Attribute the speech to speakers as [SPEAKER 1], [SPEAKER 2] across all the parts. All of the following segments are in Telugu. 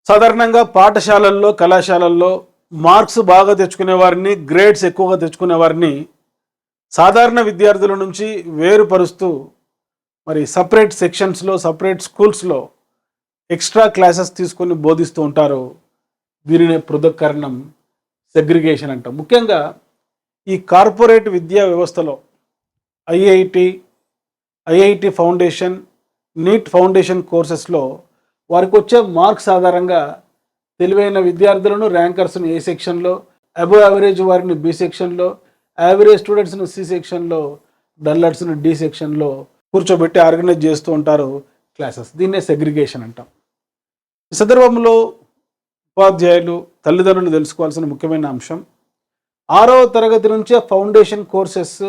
[SPEAKER 1] సాధారణంగా పాఠశాలల్లో కళాశాలల్లో మార్క్స్ బాగా తెచ్చుకునే వారిని, గ్రేడ్స్ ఎక్కువగా తెచ్చుకునే వారిని సాధారణ విద్యార్థుల నుంచి వేరుపరుస్తూ మరి సపరేట్ సెక్షన్స్లో, సపరేట్ స్కూల్స్లో ఎక్స్ట్రా క్లాసెస్ తీసుకొని బోధిస్తూ ఉంటారు. దీనినే పృథక్కరణం, సెగ్రిగేషన్ అంటాం. ముఖ్యంగా ఈ కార్పొరేట్ విద్యా వ్యవస్థలో ఐఐటి ఫౌండేషన్, నీట్ ఫౌండేషన్ కోర్సెస్లో వారికి వచ్చే మార్క్స్ ఆధారంగా తెలివైన విద్యార్థులను, ర్యాంకర్స్ను ఏ సెక్షన్లో, అబోవ్ యావరేజ్ వారిని బి సెక్షన్లో, యావరేజ్ స్టూడెంట్స్ను సి సెక్షన్లో, డల్లర్స్ను డి సెక్షన్లో కూర్చోబెట్టి ఆర్గనైజ్ చేస్తూ ఉంటారు క్లాసెస్. దీన్నే సెగ్రిగేషన్ అంటాం. ఈ సందర్భంలో ఉపాధ్యాయులు, తల్లిదండ్రులు తెలుసుకోవాల్సిన ముఖ్యమైన అంశం, 6వ తరగతి నుంచే ఫౌండేషన్ కోర్సెస్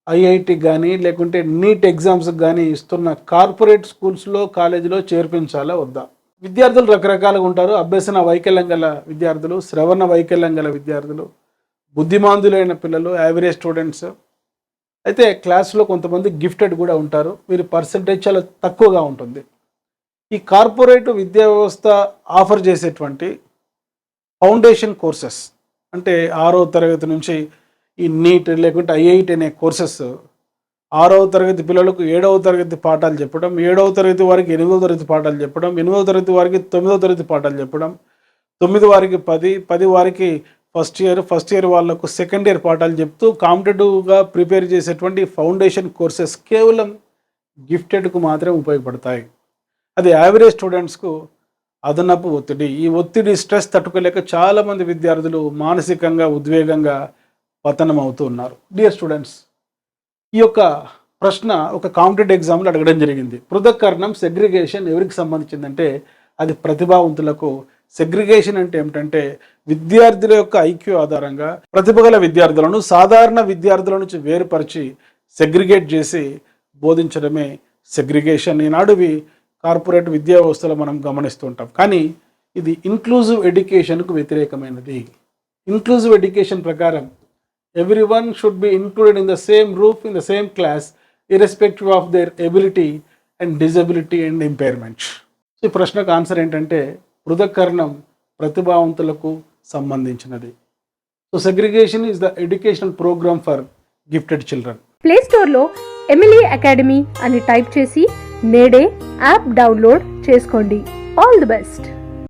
[SPEAKER 1] ఐఐటి కానీ లేకుంటే నీట్ ఎగ్జామ్స్కి కానీ ఇస్తున్న కార్పొరేట్ స్కూల్స్లో, కాలేజీలో చేర్పించాలా వద్దా? విద్యార్థులు రకరకాలుగా ఉంటారు. అభ్యసన వైకల్యం గల విద్యార్థులు, శ్రవణ వైకల్యం గల విద్యార్థులు, బుద్ధిమాందులైన పిల్లలు, యావరేజ్ స్టూడెంట్స్. అయితే క్లాస్లో కొంతమంది గిఫ్టెడ్ కూడా ఉంటారు. వీరి పర్సంటేజ్ చాలా తక్కువగా ఉంటుంది. ఈ కార్పొరేట్ విద్యా వ్యవస్థ ఆఫర్ చేసేటువంటి ఫౌండేషన్ కోర్సెస్ అంటే 6వ తరగతి నుంచి ఈ నీట్ లేకుంటే ఐఐటి అనే కోర్సెస్ 6వ తరగతి పిల్లలకు 7వ తరగతి పాఠాలు చెప్పడం, 7వ తరగతి వారికి 8వ తరగతి పాఠాలు చెప్పడం, 8వ తరగతి వారికి 9వ తరగతి పాఠాలు చెప్పడం, 9 వారికి 10 వారికి ఫస్ట్ ఇయర్ వాళ్ళకు సెకండ్ ఇయర్ పాఠాలు చెప్తూ కాంపిటేటివ్గా ప్రిపేర్ చేసేటువంటి ఫౌండేషన్ కోర్సెస్ కేవలం గిఫ్టెడ్కు మాత్రమే ఉపయోగపడతాయి. అది యావరేజ్ స్టూడెంట్స్కు అదనపు ఒత్తిడి. ఈ ఒత్తిడి, స్ట్రెస్ తట్టుకోలేక చాలామంది విద్యార్థులు మానసికంగా, ఉద్వేగంగా పతనం అవుతూ ఉన్నారు. డియర్ స్టూడెంట్స్, ఈ యొక్క ప్రశ్న ఒక కాంపిటేటివ్ ఎగ్జామ్లో అడగడం జరిగింది. పృథక్కరణం, సెగ్రిగేషన్ ఎవరికి సంబంధించిందంటే అది ప్రతిభావంతులకు. సెగ్రిగేషన్ అంటే ఏమిటంటే విద్యార్థుల యొక్క ఐక్యూ ఆధారంగా ప్రతిభగల విద్యార్థులను సాధారణ విద్యార్థుల నుంచి వేరుపరిచి సెగ్రిగేట్ చేసి బోధించడమే సెగ్రిగేషన్. ఈనాడువి కార్పొరేట్ విద్యా వ్యవస్థలో మనం గమనిస్తూ ఉంటాం. కానీ ఇది ఇంక్లూజివ్ ఎడ్యుకేషన్కు వ్యతిరేకమైనది. ఇంక్లూజివ్ ఎడ్యుకేషన్ ప్రకారం everyone should be included in the same roof, in the same class, irrespective of their ability and disability and impairment. ఈ ప్రశ్నకు ఆన్సర్ ఏంటంటే పృథక్కరణం ప్రతిభావంతులకు సంబంధించినది. So segregation is the educational programme for gifted children.
[SPEAKER 2] Play స్టోర్లో ఎమిలీ అకాడమీ అని టైప్ చేసి నేడే యాప్ డౌన్లోడ్ చేసుకోండి. All the best.